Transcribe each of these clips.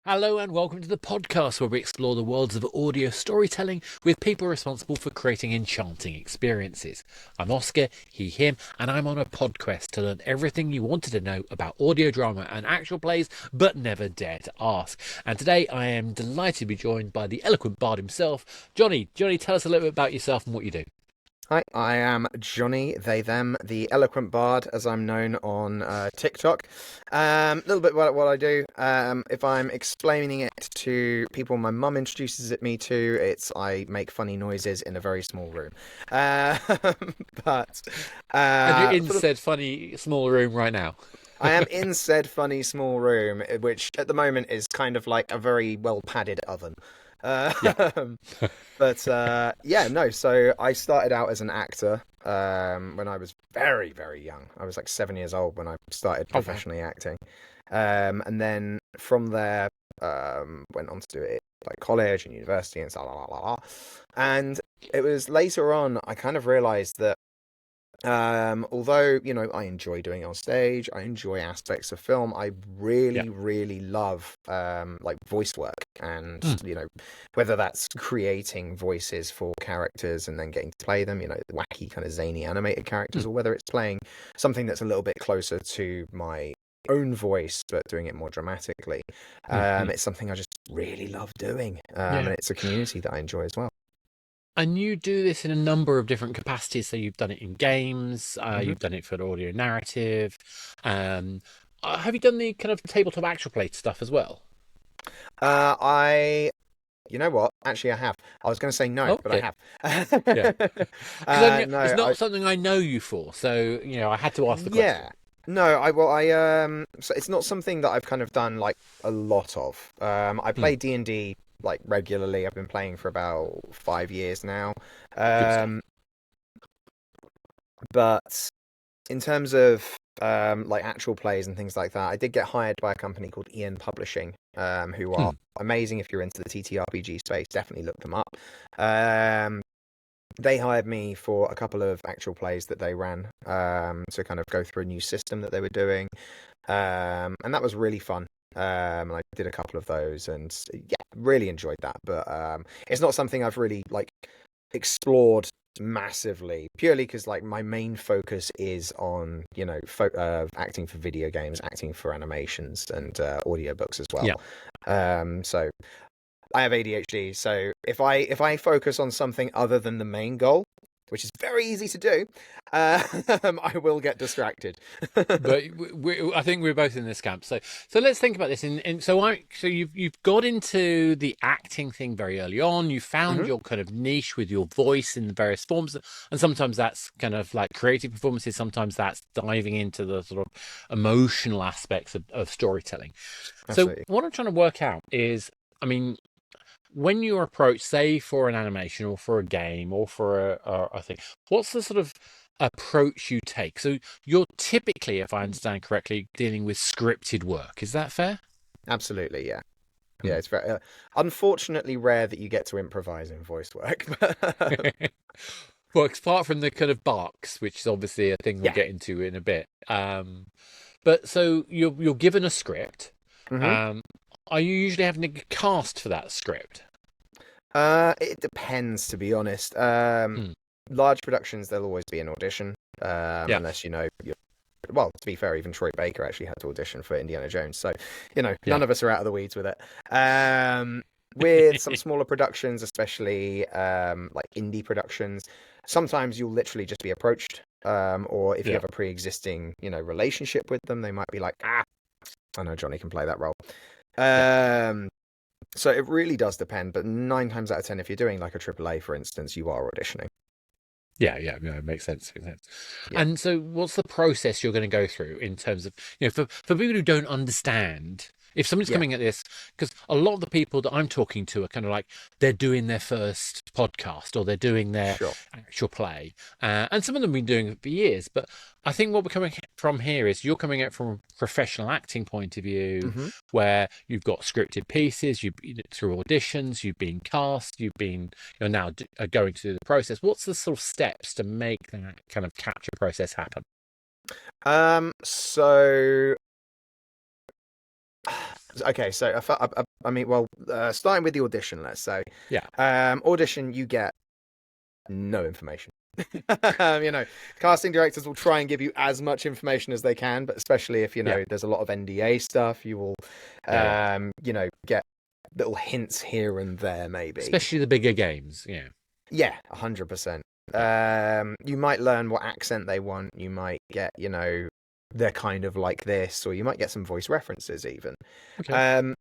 Hello and welcome to the podcast where we explore the worlds of audio storytelling with people responsible for creating enchanting experiences. I'm Oscar, he, him, and I'm on a podquest to learn everything you wanted to know about audio drama and actual plays, but never dare to ask. And today I am delighted to be joined by the eloquent bard himself, Johnny. Johnny, tell us a little bit about yourself and what you do. Hi, I am Johnny, they, them, the Eloquent Bard, as I'm known on TikTok. A little bit about what I do. If I'm explaining it to people my mum introduces me to, it's I make funny noises in a very small room. Uh, but And you're in for the, said funny small room right now. I am in said funny small room, which at the moment is kind of like a very well padded oven. Yeah. Um, yeah, no. So I started out as an actor when I was very, very young. I was like 7 years old when I started Oh, wow. professionally acting, and then from there went on to do it at, like college and university and so la la la la. And it was later on I kind of realized that although, I enjoy doing it on stage, I enjoy aspects of film, I Yeah. really, really love like voice work and, Mm, whether that's creating voices for characters and then getting to play them, wacky kind of zany animated characters, mm, or whether it's playing something that's a little bit closer to my own voice but doing it more dramatically. mm. It's something I just really love doing. And Yeah. it's a community that I enjoy as well. And you do this in a number of different capacities. So you've done it in games, hmm you've done it for the audio narrative. Um, have you done the kind of tabletop actual play stuff as well? I You know what? Actually, I have. I was going to say no, but I Okay, yeah, have. because I knew No, it's I not something I know you for, so I had to ask the question. yeah. No, so it's not something that I've kind of done like a lot of. I Hmm, play D&D like regularly. I've been playing for about 5 years now. good stuff. Um, but in terms of like actual plays and things like that, I did get hired by a company called Ian Publishing, who are Hmm, amazing if you're into the TTRPG space. Definitely look them up. Um, they hired me for a couple of actual plays that they ran, to kind of go through a new system that they were doing, and that was really fun. And I did a couple of those, and yeah, really enjoyed that. But it's not something I've really like explored massively, purely because like my main focus is on acting for video games, acting for animations, and audiobooks as well. yeah. So I have ADHD, so if I focus on something other than the main goal, which is very easy to do, I will get distracted. But I think we're both in this camp. So let's think about this. So you've got into the acting thing very early on. You found hmm your kind of niche with your voice in the various forms, and sometimes that's kind of like creative performances. Sometimes that's diving into the sort of emotional aspects of storytelling. So Absolutely. what I'm trying to work out is, I mean, when you're approached, say for an animation or for a game or for a thing, what's the sort of approach you take? So you're typically, if I understand correctly, dealing with scripted work. Is that fair? Absolutely, yeah. Yeah, Hmm. it's very unfortunately rare that you get to improvise in voice work. Well, apart from the kind of barks, which is obviously a thing we'll Yeah. get into in a bit. But so you're given a script. hmm Um, are you usually having to cast for that script? It depends, to be honest. Hmm. Large productions, there'll always be an audition, Yeah, unless you're. Well, to be fair, even Troy Baker actually had to audition for Indiana Jones, so yeah, none of us are out of the weeds with it. Um, with some smaller productions, especially like indie productions, sometimes you'll literally just be approached, or if you yeah. have a pre-existing, relationship with them, they might be like, ah, I know Johnny can play that role. Yeah. Um, so it really does depend, but 9 times out of 10, if you're doing like a AAA, for instance, you are auditioning. Yeah, it makes sense. Makes sense. Yeah. And so, what's the process you're going to go through in terms of, for people who don't understand, if somebody's Yeah. coming at this, because a lot of the people that I'm talking to are kind of like they're doing their first podcast or they're doing their Sure. actual play, and some of them have been doing it for years. But I think what we're coming from here is you're coming at it from a professional acting point of view, hmm where you've got scripted pieces, you've been through auditions, you've been cast, you're now going through the process. What's the sort of steps to make that kind of capture process happen? So Okay, so I mean, well, starting with the audition, let's say. Yeah. Audition, you get no information. You know, casting directors will try and give you as much information as they can, but especially if, Yeah. there's a lot of NDA stuff, you will, Yeah. get little hints here and there, maybe. Especially the bigger games. Yeah. Yeah, 100%. Yeah. You might learn what accent they want. You might get, they're kind of like this, or you might get some voice references even. Okay. Um,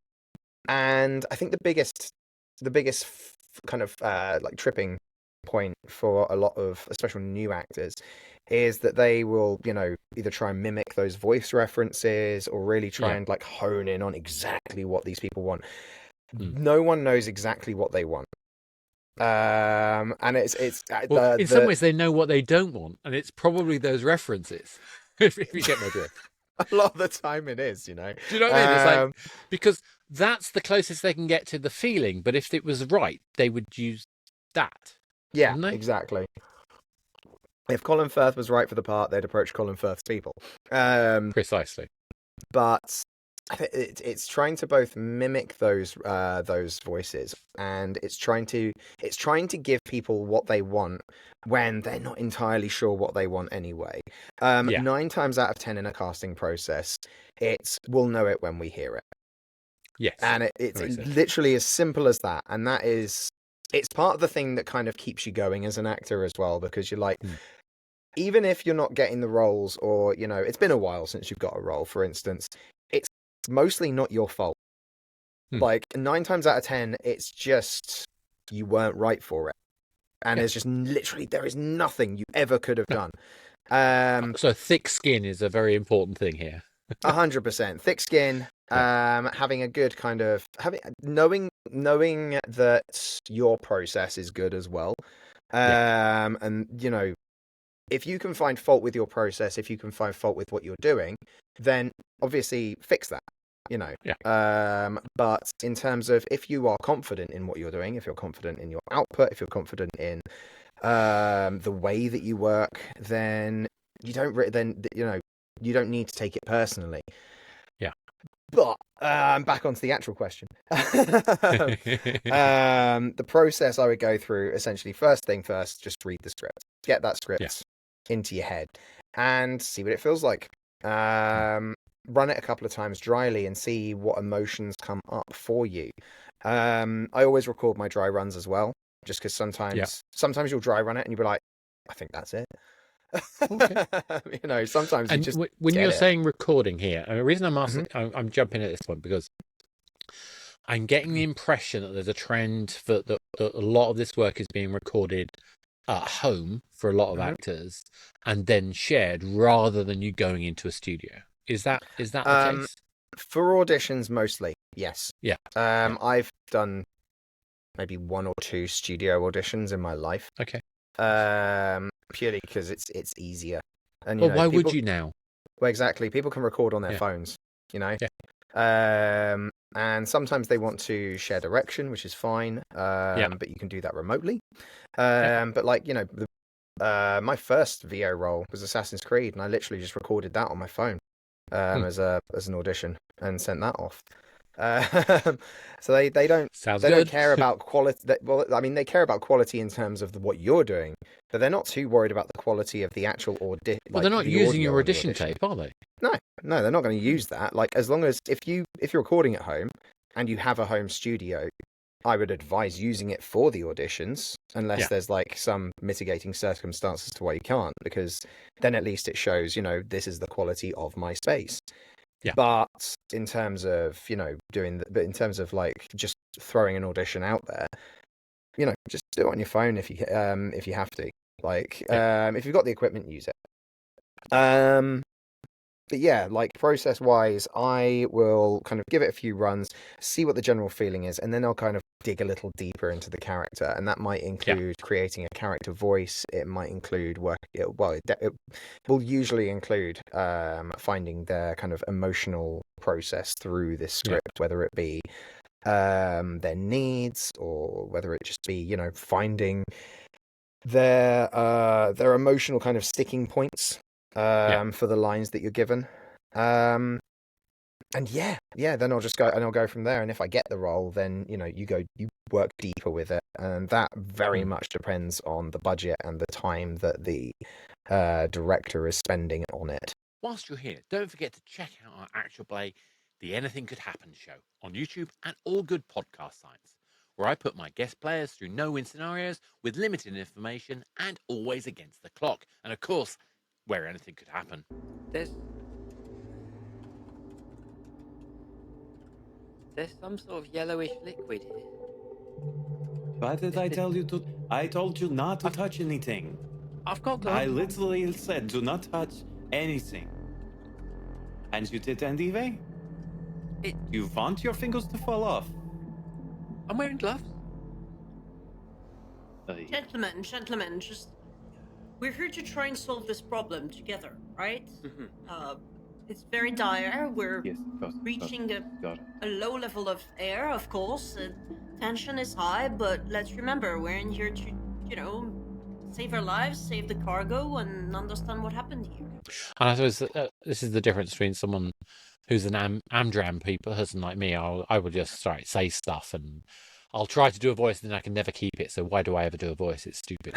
and I think the biggest kind of like tripping point for a lot of especially new actors is that they will, either try and mimic those voice references or really try Yeah. and like hone in on exactly what these people want. Mm. No one knows exactly what they want. And it's Well, in some ways, they know what they don't want, and it's probably those references. If you get my drift. a lot of the time it is, you know. Do you know what I mean? It's like, because that's the closest they can get to the feeling. But if it was right, they would use that, Yeah, wouldn't they? exactly. If Colin Firth was right for the part, they'd approach Colin Firth's people. Precisely. But it's trying to both mimic those voices, and it's trying to give people what they want when they're not entirely sure what they want anyway. Yeah. 9 times out of 10 in a casting process, we'll know it when we hear it, Yes. and it's literally as simple as that. And it's part of the thing that kind of keeps you going as an actor as well, because you're like, even if you're not getting the roles, or it's been a while since you've got a role, for instance, it's mostly not your fault. Like 9 times out of 10, it's just you weren't right for it, and there's just literally there is nothing you ever could have done. So thick skin is a very important thing here. 100% thick skin. Having a good kind of knowing that your process is good as well. And if you can find fault with your process, if you can find fault with what you're doing, then obviously fix that, But in terms of, if you are confident in what you're doing, if you're confident in your output, if you're confident in the way that you work, then you don't need to take it personally. Yeah. But back onto the actual question. The process I would go through, essentially, first thing first, just read the script. Get that script into your head and see what it feels like. Run it a couple of times dryly and see what emotions come up for you. I always record my dry runs as well, just because sometimes you'll dry run it and you'll be like, I think that's it. Okay. Sometimes and you just when you're it. saying recording here, and the reason I'm asking, I'm jumping at this point because I'm getting the impression that there's a trend that a lot of this work is being recorded at home for a lot of actors and then shared rather than you going into a studio. Is that the case? For auditions, mostly, yes. Yeah. I've done maybe 1 or 2 studio auditions in my life. Okay. Purely because it's easier. And why would you now? Well, exactly. People can record on their phones, Yeah. And sometimes they want to share direction, which is fine. But you can do that remotely. But like, my first VO role was Assassin's Creed, and I literally just recorded that on my phone as an audition and sent that off. So they don't don't care about quality. Well, I mean, they care about quality in terms of what you're doing, but they're not too worried about the quality of the actual audition. Well, they're not using your audition tape, are they? No, they're not going to use that. Like, as long as if you're recording at home and you have a home studio, I would advise using it for the auditions, unless there's like some mitigating circumstances to why you can't, because then at least it shows, this is the quality of my space. Yeah. But in terms of, but in terms of like just throwing an audition out there, just do it on your phone if you have to. Like, if you've got the equipment, use it. But yeah, like process wise, I will kind of give it a few runs, see what the general feeling is, and then I'll kind of dig a little deeper into the character. And that might include creating a character voice. It might include it will usually include finding their kind of emotional process through this script, whether it be their needs, or whether it just be, finding their emotional kind of sticking points for the lines that you're given. And then I'll go from there. And if I get the role, then you work deeper with it, and that very Mm. much depends on the budget and the time that the director is spending on it. Whilst you're here, don't forget to check out our actual play, The Anything Could Happen show, on YouTube and all good podcast sites, where I put my guest players through no-win scenarios with limited information and always against the clock, and of course, where anything could happen. There's some sort of yellowish liquid here. Why did I tell you to? I told you not to touch anything. I've got I gloves. literally said do not touch anything. And you did anyway? You want your fingers to fall off. I'm wearing gloves. Gentlemen, just we're here to try and solve this problem together, right? It's very dire. We're Yes, reaching got it. a low level of air, of course. Tension is high, but let's remember we're in here to, save our lives, save the cargo, and understand what happened here. And I suppose this is the difference between someone who's an Amdram person like me. I will just say stuff, and I'll try to do a voice, and then I can never keep it. So why do I ever do a voice? It's stupid.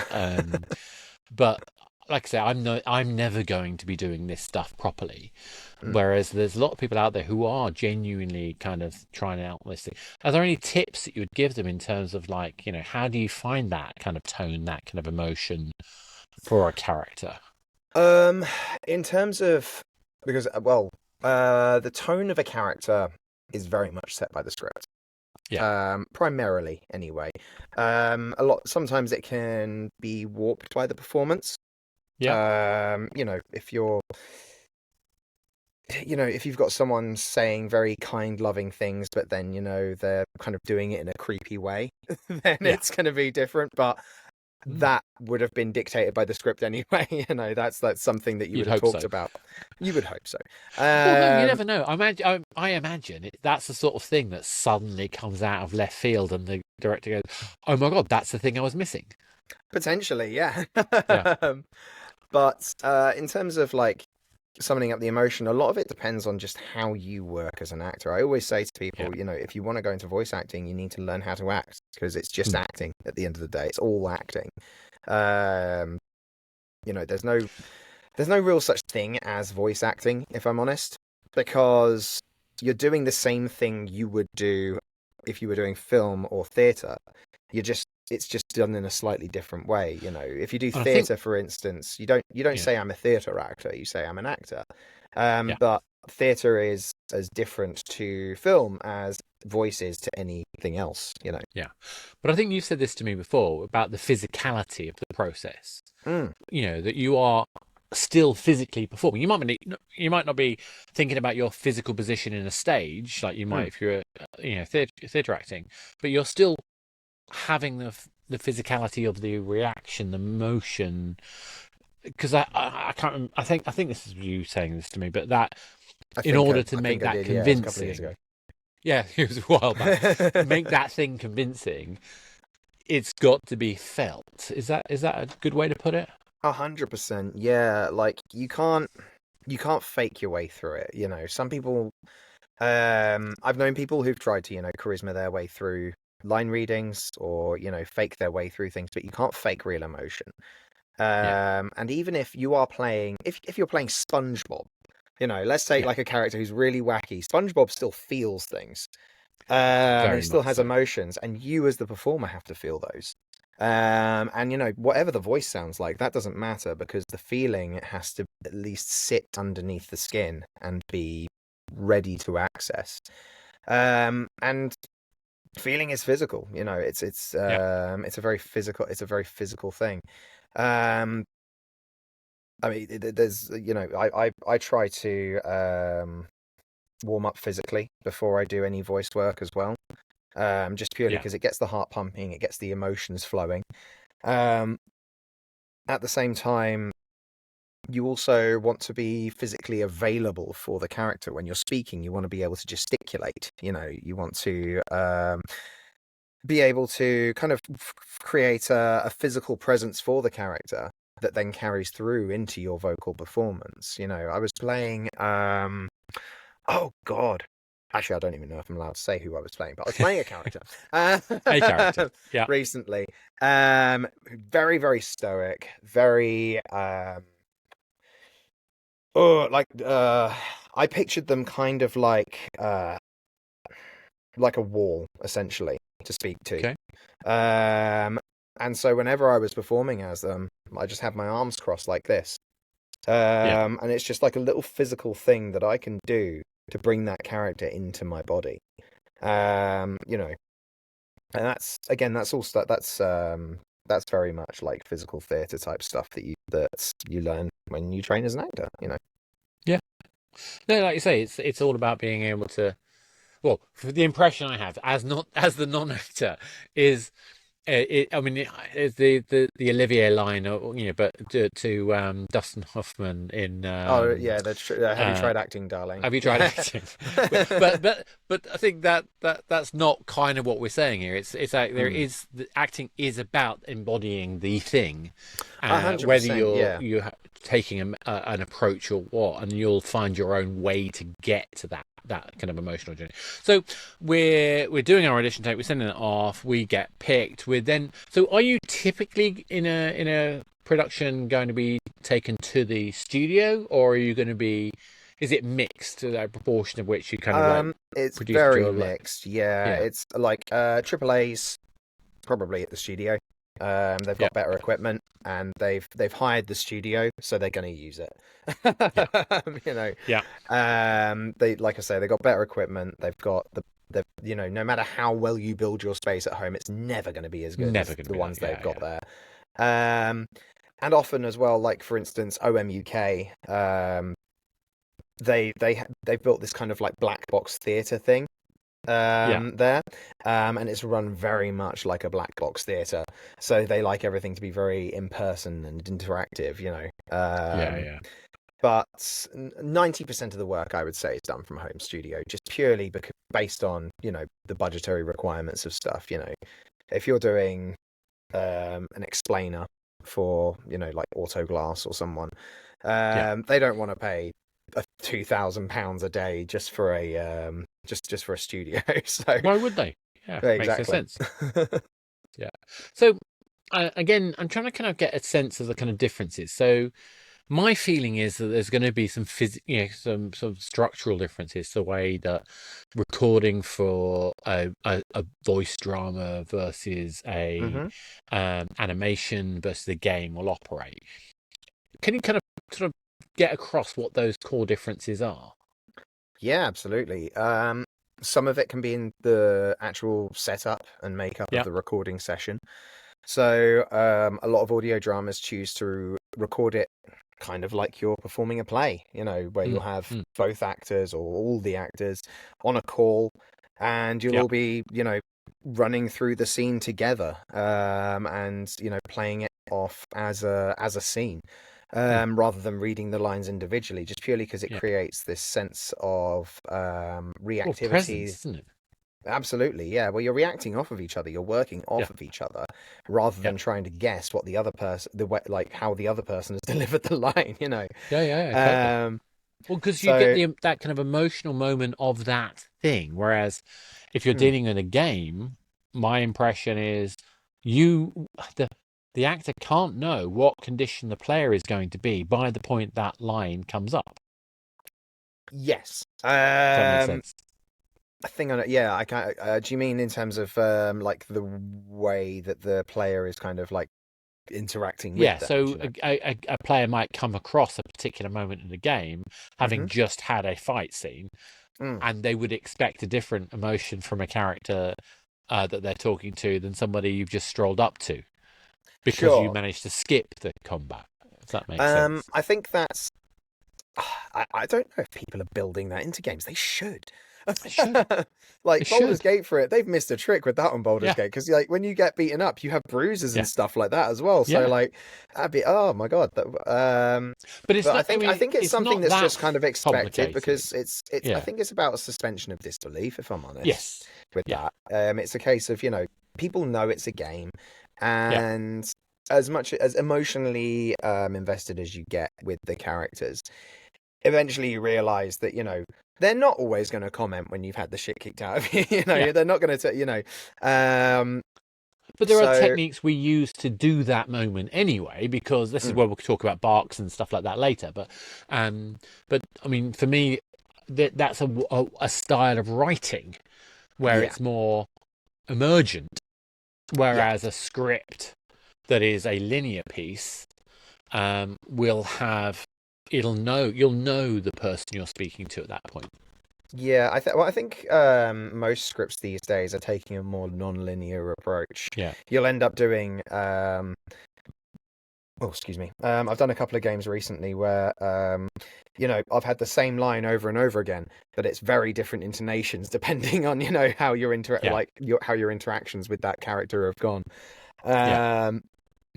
But like I say, I'm never going to be doing this stuff properly. Whereas there's a lot of people out there who are genuinely kind of trying out this thing. Are there any tips that you would give them in terms of how do you find that kind of tone, that kind of emotion for a character? In terms of because the tone of a character is very much set by the script. Yeah. Primarily, anyway. Sometimes it can be warped by the performance. Yeah. If you've got someone saying very kind, loving things, but then they're kind of doing it in a creepy way, then it's going to be different. But that would have been dictated by the script anyway. That's something that you would have talked about. You would hope so. Well, no, you never know. I imagine that's the sort of thing that suddenly comes out of left field, and the director goes, "Oh my god, that's the thing I was missing." Potentially, yeah. Yeah. But in terms of summoning up the emotion, a lot of it depends on just how you work as an actor. I always say to people, if you want to go into voice acting, you need to learn how to act, because it's just acting at the end of the day. It's all acting. There's no real such thing as voice acting, if I'm honest, because you're doing the same thing you would do if you were doing film or theatre. It's just done in a slightly different way. If you do theatre, for instance, you don't say I'm a theatre actor. You say I'm an actor. But theatre is as different to film as voice is to anything else. Yeah, but I think you said this to me before about the physicality of the process. That you are still physically performing. You might not be thinking about your physical position in a stage like you might if you're theatre acting, but you're still having the physicality of the reaction, the motion. Because I can't. I think this is you saying this to me, but that in order to make that convincing, it was a while back. Make that thing convincing, it's got to be felt. Is that a good way to put it? 100%. Yeah, you can't fake your way through it. Some people. I've known people who've tried to charisma their way through line readings or fake their way through things, but you can't fake real emotion. And even if you are playing if you're playing SpongeBob, let's take a character who's really wacky. SpongeBob still feels things, and he still has emotions, and you as the performer have to feel those. And whatever the voice sounds like, that doesn't matter, because the feeling has to at least sit underneath the skin and be ready to access. And feeling is physical. It's a very physical thing. I mean, there's I try to warm up physically before I do any voice work as well. Just purely because it gets the heart pumping, it gets the emotions flowing. At the same time, you also want to be physically available for the character when you're speaking. You want to be able to gesticulate. You want to be able to kind of create a physical presence for the character that then carries through into your vocal performance. I was playing Oh God. Actually, I don't even know if I'm allowed to say who I was playing, but I was playing a character A character. Yeah. recently. Very, very stoic, very I pictured them kind of like a wall, essentially, to speak to. Okay. And so whenever I was performing as them, I just had my arms crossed like this. And it's just like a little physical thing that I can do to bring that character into my body. You know, and that's very much like physical theatre type stuff that you learn when you train as an actor, you know. Yeah. No, like you say, it's all about being able to. Well, for the impression I have as the non-actor is. I mean, it's the Olivier line, or, you know, but to Dustin Hoffman in. Oh yeah, have you tried acting, darling? Have you tried acting? but I think that's not kind of what we're saying here. It's like the acting is about embodying the thing, 100%, whether you're yeah. taking an approach or what, and you'll find your own way to get to that kind of emotional journey. So we're doing our audition tape, we're sending it off, we get picked. So are you typically in a production going to be taken to the studio, or are you going to be, is it mixed to that proportion of which you kind of it's produce very mixed, yeah. Yeah. It's like AAA's probably at the studio. They've got better equipment, and they've hired the studio, so they're going to use it. You know. Yeah. They, like I say, they got better equipment. They've got you know, no matter how well you build your space at home, it's never going to be as good as the ones they've got there. And often as well, like for instance, OMUK, they've built this kind of like black box theatre thing. There, and it's run very much like a black box theatre, so they like everything to be very in person and interactive, you know. But 90% of the work, I would say, is done from home studio, just purely based on, you know, the budgetary requirements of stuff. You know, if you're doing an explainer for, you know, like Autoglass or someone, they don't want to pay £2,000 a day just for a just for a studio. So Why would they? Yeah, exactly. makes no sense. Yeah. So again, I'm trying to kind of get a sense of the kind of differences. So my feeling is that there's going to be some some structural differences, the way that recording for a voice drama versus a animation versus a game will operate. Can you kind of sort of get across what those core differences are? Yeah, absolutely. Some of it can be in the actual setup and makeup of the recording session. So a lot of audio dramas choose to record it kind of like you're performing a play, you know, where you'll have both actors or all the actors on a call, and you'll all be, you know, running through the scene together, and, you know, playing it off as a scene. Rather than reading the lines individually, just purely because it creates this sense of reactivity. Presence, isn't it? Absolutely, yeah. Well, you're reacting off of each other. You're working off of each other, rather than trying to guess what the other person, how the other person has delivered the line. You know. Totally. Well, because you get that kind of emotional moment of that thing. Whereas if you're dealing in a game, my impression is the actor can't know what condition the player is going to be by the point that line comes up. Yes. That makes sense. I think on it, yeah. I can't. Do you mean in terms of like the way that the player is kind of like interacting with them? So you know? a player might come across a particular moment in the game, having just had a fight scene, and they would expect a different emotion from a character that they're talking to than somebody you've just strolled up to, because you managed to skip the combat. If that makes sense. I think that's. I don't know if people are building that into games. They should. Like Baldur's Gate, for it, they've missed a trick with that on Baldur's Gate, because like when you get beaten up, you have bruises and stuff like that as well. So like that'd be, oh my god. But it's not, I think it's something that's just kind of expected, because it's I think it's about a suspension of disbelief, if I'm honest. With that, it's a case of, you know, people know it's a game, and as much as emotionally invested as you get with the characters, eventually you realize that, you know, they're not always going to comment when you've had the shit kicked out of you. Yeah. They're not going to, But there are so- techniques we use to do that moment anyway, because this is where we'll talk about barks and stuff like that later. But I mean, for me, that's a style of writing where Yeah. it's more emergent, whereas a script that is a linear piece will have you'll know the person you're speaking to at that point. Yeah, I think most scripts these days are taking a more non-linear approach. Yeah. You'll end up doing oh, excuse me. I've done a couple of games recently where I've had the same line over and over again, but it's very different intonations depending on how your how your interactions with that character have gone.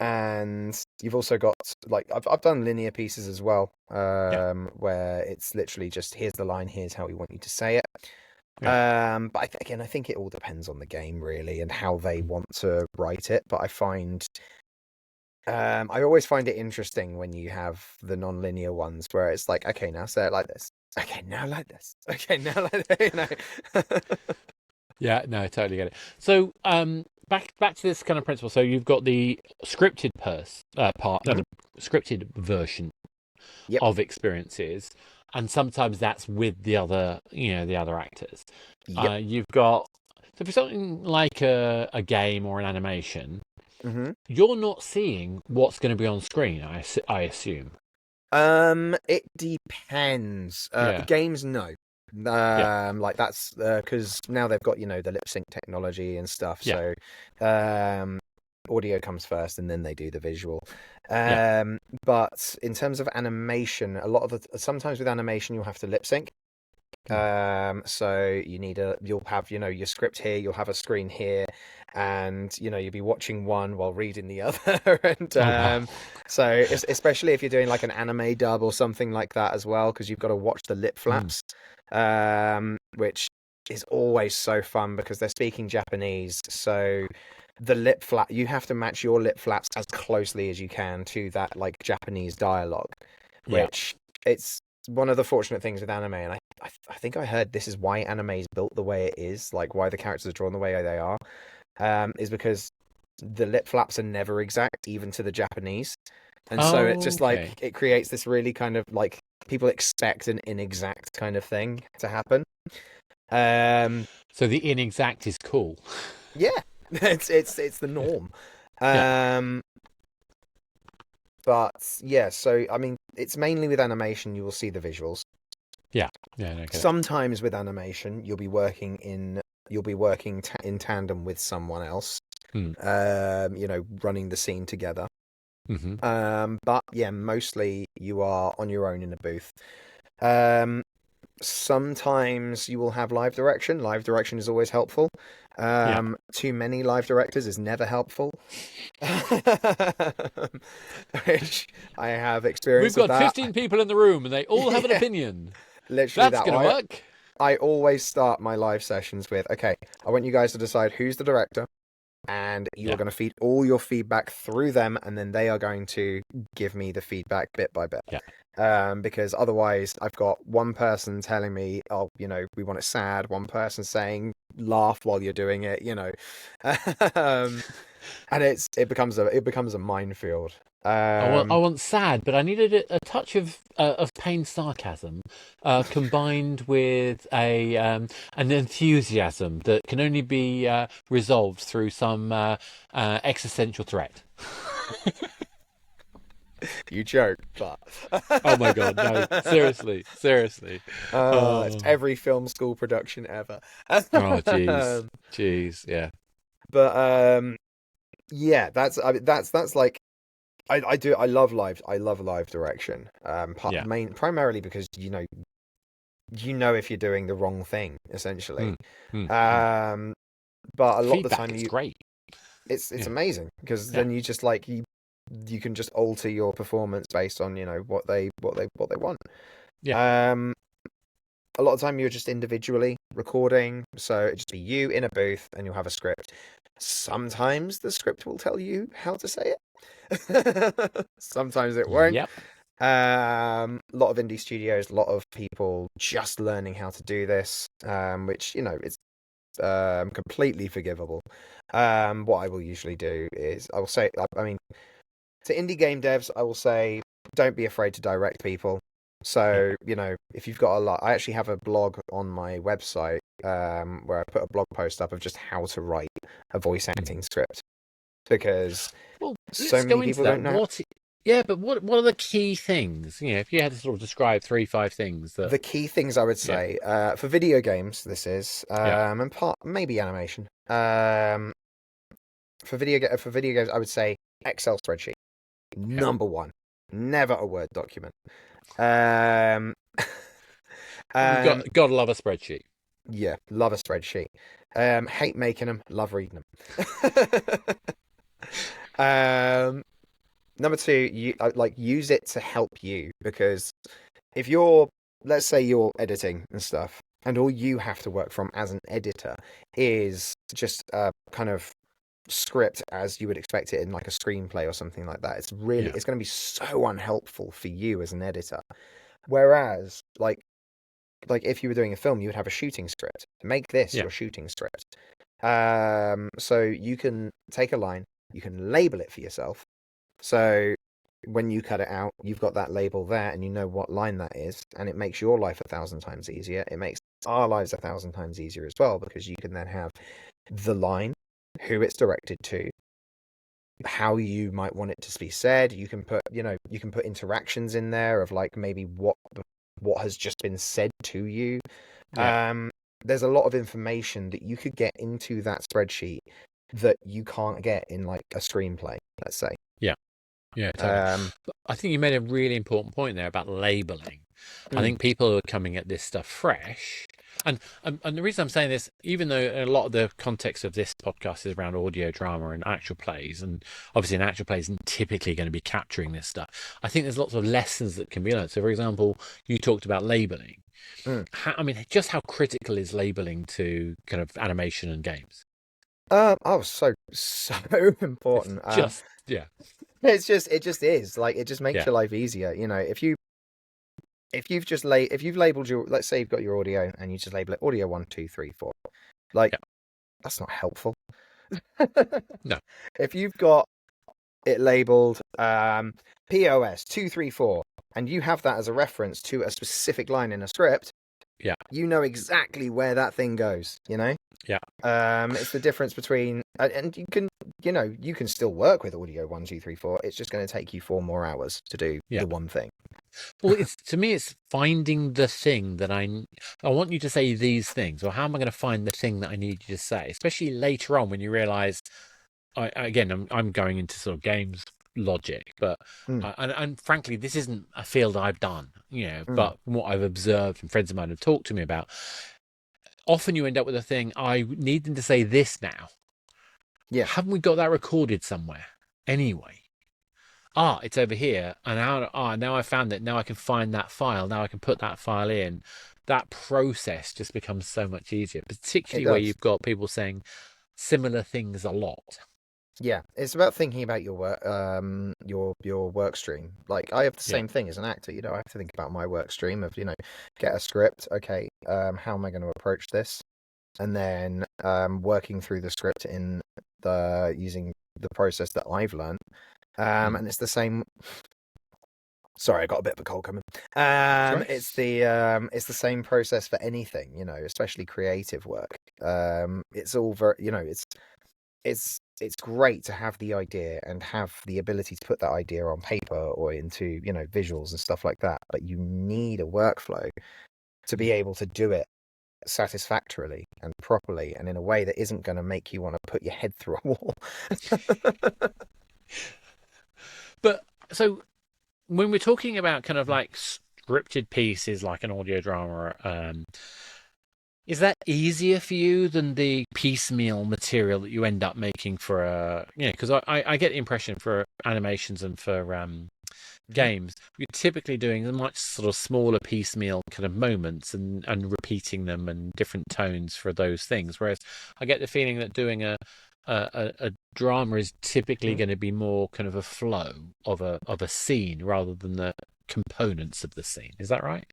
And you've also got I've done linear pieces as well, where it's literally just here's the line, here's how we want you to say it. But I think it all depends on the game really and how they want to write it. But I find I always find it interesting when you have the non-linear ones where it's like, okay, now say it like this. Okay, now like this. Okay, now like that. Yeah, no, I totally get it. So, back to this kind of principle. So you've got the scripted the scripted version of experiences, and sometimes that's with the other, the other actors. Yep. You've got for something like a game or an animation, Mm-hmm. you're not seeing what's going to be on screen. I assume. It depends. Yeah. Games, no. Like that's because now they've got the lip sync technology and stuff. Yeah. So, audio comes first, and then they do the visual. But in terms of animation, sometimes with animation you'll have to lip sync. So you'll have your script here, you'll have a screen here, and you'll be watching one while reading the other. And so especially if you're doing like an anime dub or something like that as well, because you've got to watch the lip flaps, which is always so fun because they're speaking Japanese. So the lip flap, you have to match your lip flaps as closely as you can to that like Japanese dialogue, which it's one of the fortunate things with anime, and I think I heard this is why anime is built the way it is, like why the characters are drawn the way they are, is because the lip flaps are never exact, even to the Japanese, and so it's just like it creates this really kind of like people expect an inexact kind of thing to happen. So the inexact is cool. Yeah, it's the norm. But yeah, so I mean, it's mainly with animation you will see the visuals. Yeah. Okay. Sometimes with animation you'll be working in tandem with someone else, running the scene together. But yeah, mostly you are on your own in a booth. Sometimes you will have live direction. Live direction is always helpful. Too many live directors is never helpful. Which I have experience. We've got 15 people in the room and they all have an opinion. Literally, that's going to work. I always start my live sessions with, okay, I want you guys to decide who's the director, and you are going to feed all your feedback through them, and then they are going to give me the feedback bit by bit. Because otherwise I've got one person telling me, oh, we want it sad, one person saying laugh while you're doing it, and it becomes a minefield. I want sad, but I needed a touch of pain sarcasm, combined with an enthusiasm that can only be resolved through some existential threat. You joke, but oh my god, no! Seriously. It's every film school production ever. Oh jeez, yeah. But yeah, that's like I love live direction. Primarily because you know if you're doing the wrong thing essentially. But a lot of the time it's great. It's amazing because then you just like you can just alter your performance based on what they want. A lot of time you're just individually recording, so it'd just be you in a booth and you'll have a script. Sometimes the script will tell you how to say it. Sometimes it won't. A lot of indie studios, a lot of people just learning how to do this, which it's completely forgivable. What I will usually do is I will say, I mean, to indie game devs, I will say, don't be afraid to direct people. So, if you've got a lot, I actually have a blog on my website where I put a blog post up of just how to write a voice acting script, because Well, so let's go many into people that. don't know. Yeah, but what are the key things? If you had to sort of describe 3-5 things that. The key things I would say for video games, this is and part maybe animation. For video games, I would say Excel spreadsheet. Number one, never a Word document. Um, We've got to love a spreadsheet. Yeah, love a spreadsheet. Hate making them, love reading them. Number two, use it to help you, because if let's say you're editing and stuff, and all you have to work from as an editor is just a kind of script as you would expect it in like a screenplay or something like that. It's going to be so unhelpful for you as an editor. Whereas, like if you were doing a film, you would have a shooting script. Make this your shooting script. So you can take a line, you can label it for yourself. So when you cut it out, you've got that label there, and you know what line that is, and it makes your life 1,000 times easier. It makes our lives 1,000 times easier as well, because you can then have the line, who it's directed to, how you might want it to be said. You can put interactions in there of like maybe what has just been said to you. There's a lot of information that you could get into that spreadsheet that you can't get in like a screenplay, let's say. Yeah, totally. I think you made a really important point there about labeling. I think people are coming at this stuff fresh. And the reason I'm saying this, even though a lot of the context of this podcast is around audio drama and actual plays, and obviously an actual play isn't typically going to be capturing this stuff, I think there's lots of lessons that can be learned. So, for example, you talked about labeling. Just how critical is labeling to kind of animation and games? So important. It just is like, it just makes your life easier. If you've labeled your, let's say you've got your audio and you just label it audio 1, 2, 3, 4, that's not helpful. No. If you've got it labeled POS 2, 3, 4, and you have that as a reference to a specific line in a script, you know exactly where that thing goes. It's the difference between, and you can still work with audio 1, 2, 3, 4. It's just going to take you 4 more hours to do the one thing. Well, to me, it's finding the thing that I want you to say these things, or how am I going to find the thing that I need you to say, especially later on when you realise, I'm going into sort of games logic, but and frankly, this isn't a field I've done, but from what I've observed and friends of mine have talked to me about, often you end up with a thing, I need them to say this now. Haven't we got that recorded somewhere anyway? It's over here, and now I found it. Now I can find that file. Now I can put that file in. That process just becomes so much easier, particularly where you've got people saying similar things a lot. Yeah, it's about thinking about your work, your work stream. Like, I have the same thing as an actor. I have to think about my work stream of get a script. Okay, how am I going to approach this? And then working through the script using the process that I've learned. And it's the same. Sorry, I got a bit of a cold coming. It's the same process for anything, especially creative work. It's all very, it's great to have the idea and have the ability to put that idea on paper or into, visuals and stuff like that. But you need a workflow to be able to do it satisfactorily and properly and in a way that isn't going to make you want to put your head through a wall. But so when we're talking about kind of like scripted pieces like an audio drama, is that easier for you than the piecemeal material that you end up making for because I get the impression for animations and for games, you're typically doing a much sort of smaller piecemeal kind of moments and repeating them and different tones for those things, whereas I get the feeling that doing a drama is typically going to be more kind of a flow of a scene rather than the components of the scene. Is that right?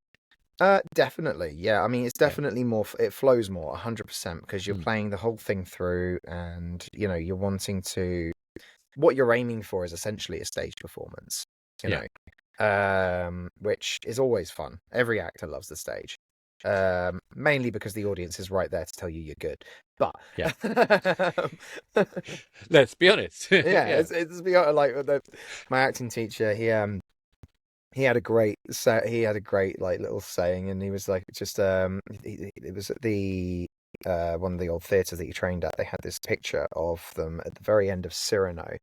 Definitely. Yeah. I mean, it's definitely more, it flows more 100% because you're playing the whole thing through and, you're wanting to, what you're aiming for is essentially a stage performance, which is always fun. Every actor loves the stage. Mainly because the audience is right there to tell you you're good. But Yeah. Let's be honest. It's my acting teacher. He had a great like little saying, and he was like, just it was at the one of the old theatres that he trained at. They had this picture of them at the very end of Cyrano.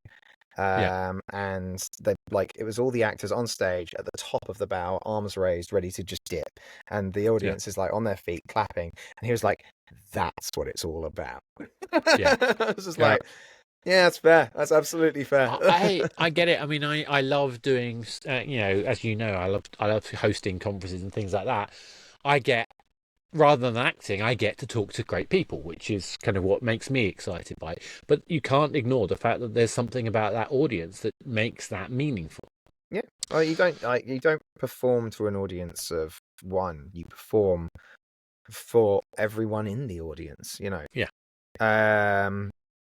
And they it was all the actors on stage at the top of the bow, arms raised, ready to just dip, and the audience is on their feet clapping, and he was like, "That's what it's all about." Yeah, I was just yeah, that's fair. That's absolutely fair. I get it. I mean, I love doing, as you know, I love hosting conferences and things like that. I get, rather than acting, I get to talk to great people, which is kind of what makes me excited by it. But you can't ignore the fact that there's something about that audience that makes that meaningful. Yeah. Well, you don't perform to an audience of one. You perform for everyone in the audience. Yeah.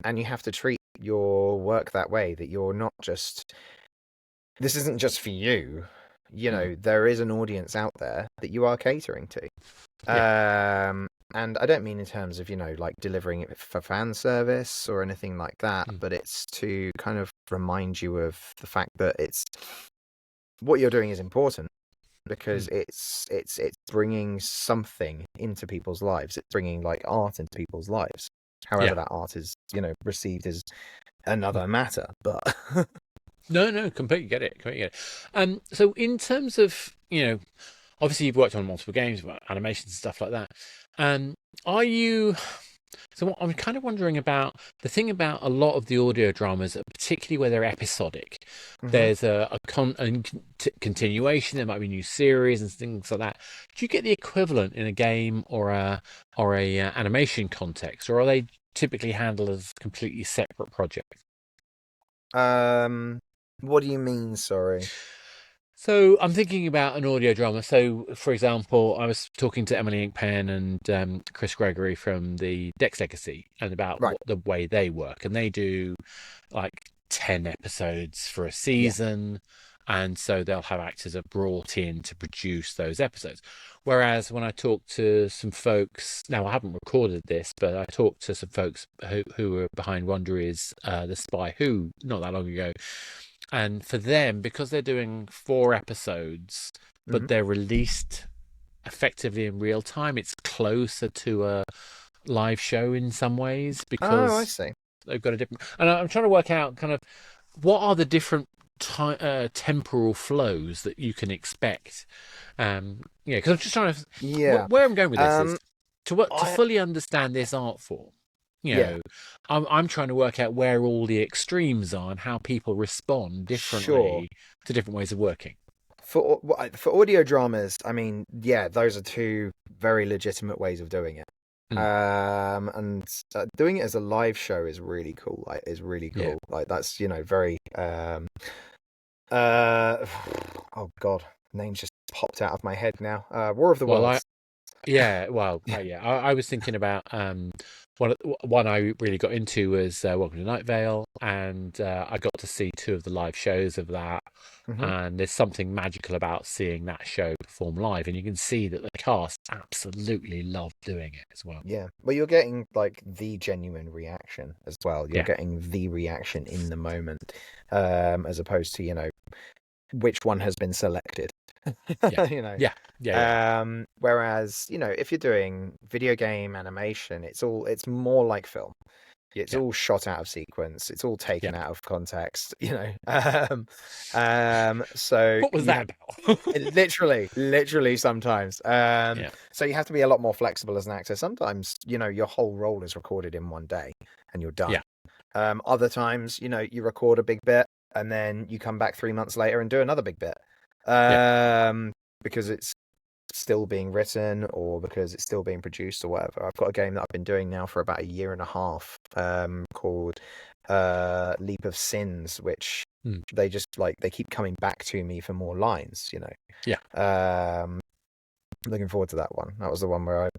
And you have to treat your work that way, that you're not just, this isn't just for you, there is an audience out there that you are catering to. And I don't mean in terms of, delivering it for fan service or anything like that, but it's to kind of remind you of the fact that what you're doing is important because it's bringing something into people's lives. It's bringing art into people's lives. However, that art is, received as another matter, but no, completely get it. So in terms of, obviously you've worked on multiple games, animations and stuff like that. Are you? So what I'm kind of wondering about the thing about a lot of the audio dramas, particularly where they're episodic. There's a continuation. There might be new series and things like that. Do you get the equivalent in a game or a animation context, or are they typically handled as completely separate projects? What do you mean? Sorry. So I'm thinking about an audio drama. So, for example, I was talking to Emily Inkpen and Chris Gregory from the Dex Legacy and about the way they work. And they do 10 episodes for a season. And so they'll have actors are brought in to produce those episodes. Whereas when I talk to some folks, now I haven't recorded this, but I talked to some folks who were behind Wondery's The Spy Who not that long ago. And for them, because they're doing 4 episodes, but they're released effectively in real time, it's closer to a live show in some ways because I see. They've got a different. And I'm trying to work out kind of what are the different temporal flows that you can expect. Because I'm just trying to. Where I'm going with this is to fully understand this art form. I'm trying to work out where all the extremes are and how people respond differently to different ways of working. For audio dramas, I mean, those are 2 very legitimate ways of doing it. And doing it as a live show is really cool. That's very. Oh God, names just popped out of my head now. War of the Worlds. I was thinking about one I really got into was Welcome to Night Vale, and I got to see 2 of the live shows of that. And there's something magical about seeing that show perform live, and you can see that the cast absolutely love doing it as well. Yeah, well, you're getting the genuine reaction as well. You're getting the reaction in the moment, as opposed to which one has been selected. Whereas if you're doing video game animation, it's more like film. It's all shot out of sequence. It's all taken out of context. So what was that about? literally sometimes. So you have to be a lot more flexible as an actor. Sometimes your whole role is recorded in one day and you're done. Other times you record a big bit and then you come back 3 months later and do another big bit. Because it's still being written or because it's still being produced or whatever. I've got a game that I've been doing now for about 1.5 years called Leap of Sins, which Hmm. they keep coming back to me for more lines, Yeah. Looking forward to that one. That was the one where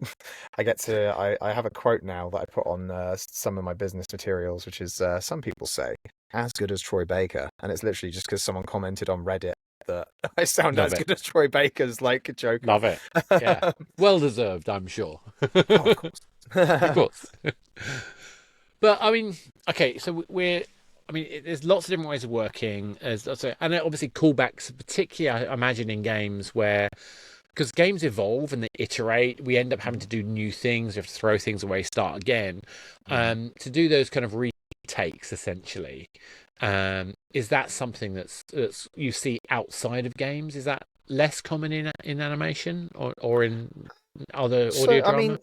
I have a quote now that I put on some of my business materials, which is some people say as good as Troy Baker, and it's literally just because someone commented on Reddit that I sound Love as it. good as Troy Baker's like Joker. Love it. Yeah. Well deserved, I'm sure. Oh, of course. Of course. But I mean, okay, so there's lots of different ways of working, and obviously callbacks, particularly I imagine in games where, because games evolve and they iterate, we end up having to do new things, we have to throw things away, start again. To do those kind of retakes, essentially, is that something that's you see outside of games? Is that less common in animation or in other audio I drama? mean,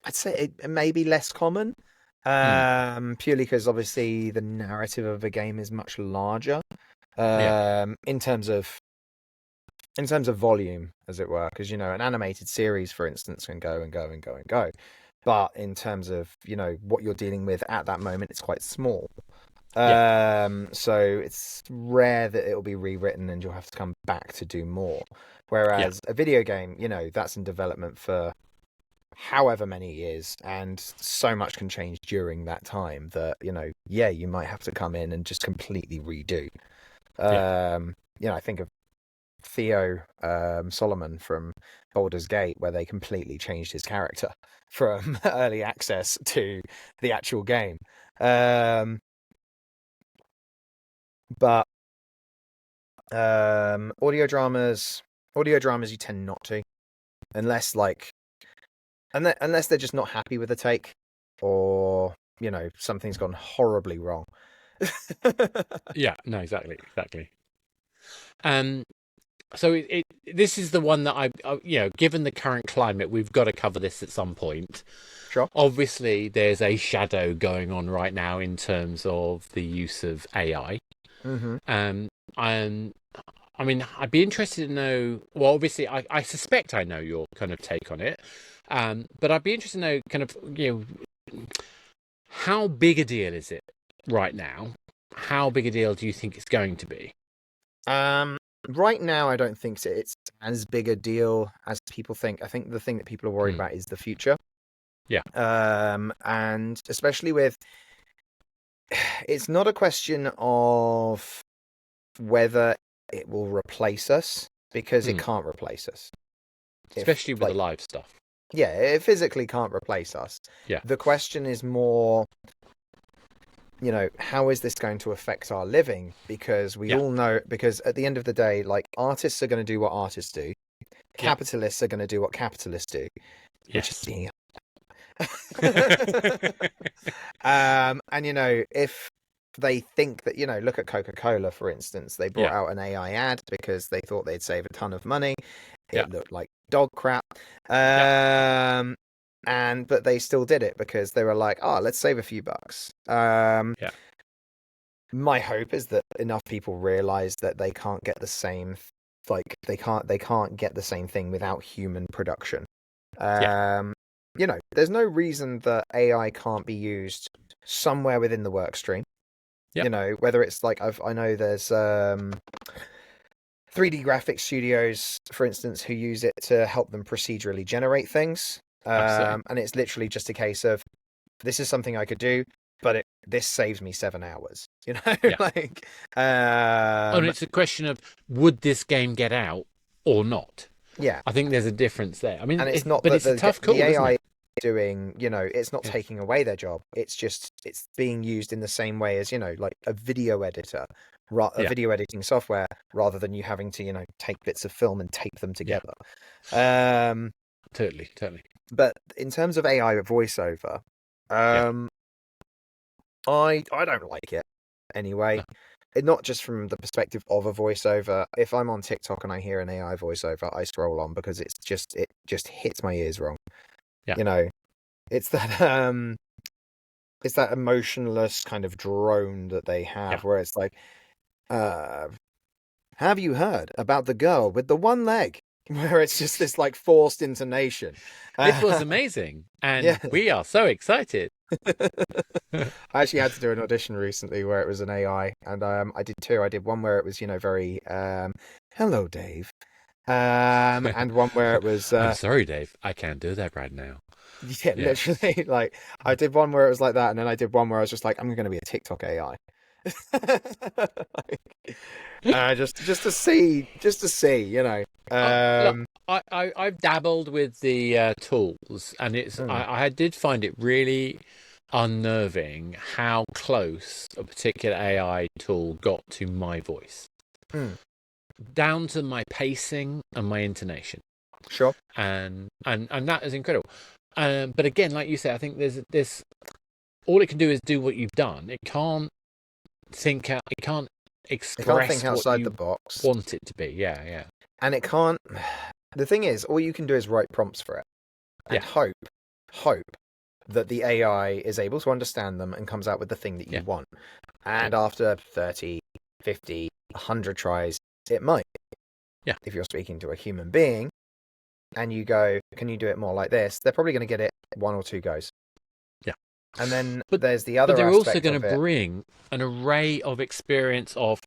I'd say it may be less common, purely because obviously the narrative of a game is much larger, in terms of volume, as it were. Because an animated series, for instance, can go and go and go and go, but in terms of what you're dealing with at that moment, it's quite small. So it's rare that it'll be rewritten and you'll have to come back to do more. Whereas a video game, that's in development for however many years, and so much can change during that time that you might have to come in and just completely redo. I think of Theo Solomon from Baldur's Gate, where they completely changed his character from early access to the actual game. But audio dramas you tend not to, unless they're just not happy with the take, or something's gone horribly wrong. Yeah, no, exactly. So this is the one that I given the current climate, we've got to cover this at some point. Sure. Obviously, there's a shadow going on right now in terms of the use of AI. And I mean, I'd be interested to know. Well, obviously, I suspect I know your kind of take on it, but I'd be interested to know kind of how big a deal is it right now? How big a deal do you think it's going to be? Right now, I don't think it's as big a deal as people think. I think the thing that people are worried about is the future. Yeah. And especially with, it's not a question of whether it will replace us, because it can't replace us. Especially with the live stuff. Yeah, it physically can't replace us. Yeah. The question is more, how is this going to affect our living? Because we all know, because at the end of the day, artists are going to do what artists do. Capitalists are going to do what capitalists do. Which is being... and, if they think that, look at Coca-Cola, for instance. They brought out an AI ad because they thought they'd save a ton of money. It looked like dog crap. But they still did it because they were like, let's save a few bucks. My hope is that enough people realize that they can't get the same, they can't get the same thing without human production. There's no reason that AI can't be used somewhere within the work stream. Whether it's I know there's 3D graphics studios, for instance, who use it to help them procedurally generate things. And it's literally just a case of, this is something I could do, but this saves me 7 hours. And it's a question of, would this game get out or not? Yeah, I think there's a difference there. I mean, and it's a tough call. The AI isn't it? Doing, it's not taking away their job. It's being used in the same way as like a video editor, video editing software, rather than you having to take bits of film and tape them together. Totally. But in terms of AI voiceover, I don't like it anyway. Not just from the perspective of a voiceover. If I'm on TikTok and I hear an AI voiceover, I scroll on, because it just hits my ears wrong. It's that emotionless kind of drone that they have, where it's like, have you heard about the girl with the one leg? Where it's just this forced intonation. This was amazing, and we are so excited. I actually had to do an audition recently where it was an AI, and I did two. I did one where it was, very hello, Dave, and one where it was I'm sorry, Dave. I can't do that right now. yeah, Yeah. literally like I did one where it was like that, and then I did one where I was just like, I'm going to be a TikTok AI. Just to see, Look, I've dabbled with the tools, and I did find it really unnerving how close a particular AI tool got to my voice, down to my pacing and my intonation, Sure. and that is incredible. But again, like you say, I think there's this. All it can do is do what you've done. It can't think out. It can't It can't express think what outside you the box, want it to be. Yeah, yeah. and it can't. The thing is, all you can do is write prompts for it, and Yeah. hope that the AI is able to understand them and comes out with the thing that you Yeah. want. And after 30, 50, 100 tries, it might. Yeah. If you're speaking to a human being and you go, can you do it more like this? They're probably going to get it one or two goes. Yeah. And then But there's the other But they're also aspect going of to it. bring an array of experience of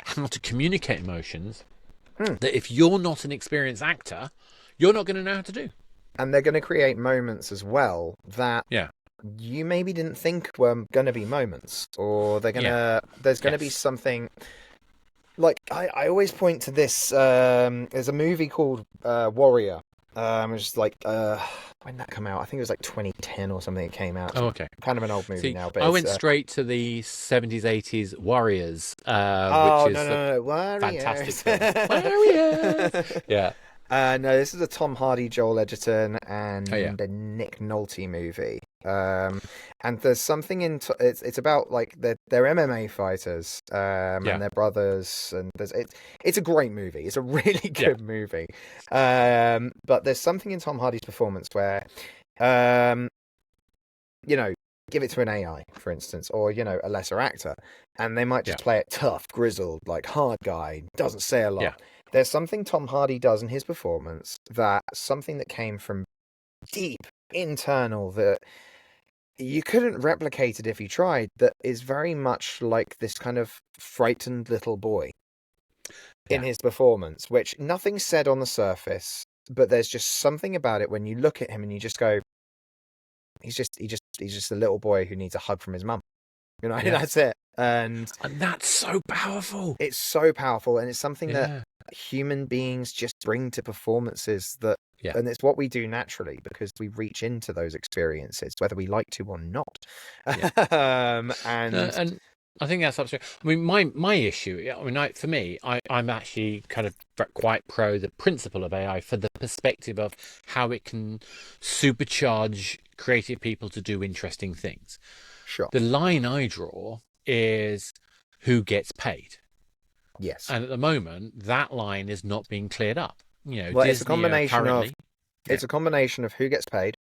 how to communicate emotions that if you're not an experienced actor, you're not going to know how to do. And they're going to create moments as well that you maybe didn't think were going to be moments, or they're going to. There's going to be something. Like I always point to this. There's a movie called Warrior. It was just like when that come out, I think it was like 2010 or something. It came out. Oh, okay. Kind of an old movie See, now. But I went straight to the 70s, 80s Warriors, which is no, Warriors. fantastic film. Warriors. Yeah. No, this is a Tom Hardy, Joel Edgerton, and Oh, a Nick Nolte movie. And there's something it's about like they're MMA fighters, and they're brothers, and it's a great movie. It's a really good movie. But there's something in Tom Hardy's performance where, give it to an AI, for instance, or a lesser actor, and they might just play it tough, grizzled, like hard guy, doesn't say a lot. Yeah. There's something Tom Hardy does in his performance something that came from deep internal that you couldn't replicate it if you tried, that is very much like this kind of frightened little boy in his performance, which nothing's said on the surface, but there's just something about it when you look at him and you just go, he's just a little boy who needs a hug from his mum. That's it. And that's so powerful. It's so powerful, and it's something that human beings just bring to performances and it's what we do naturally because we reach into those experiences, whether we like to or not. And I think that's absolutely. I mean, my issue. I mean, for me, I'm actually kind of quite pro the principle of AI for the perspective of how it can supercharge creative people to do interesting things. Sure. The line I draw is who gets paid. Yes. And at the moment, that line is not being cleared up. Well, Disney it's a combination of it's a combination of who gets paid,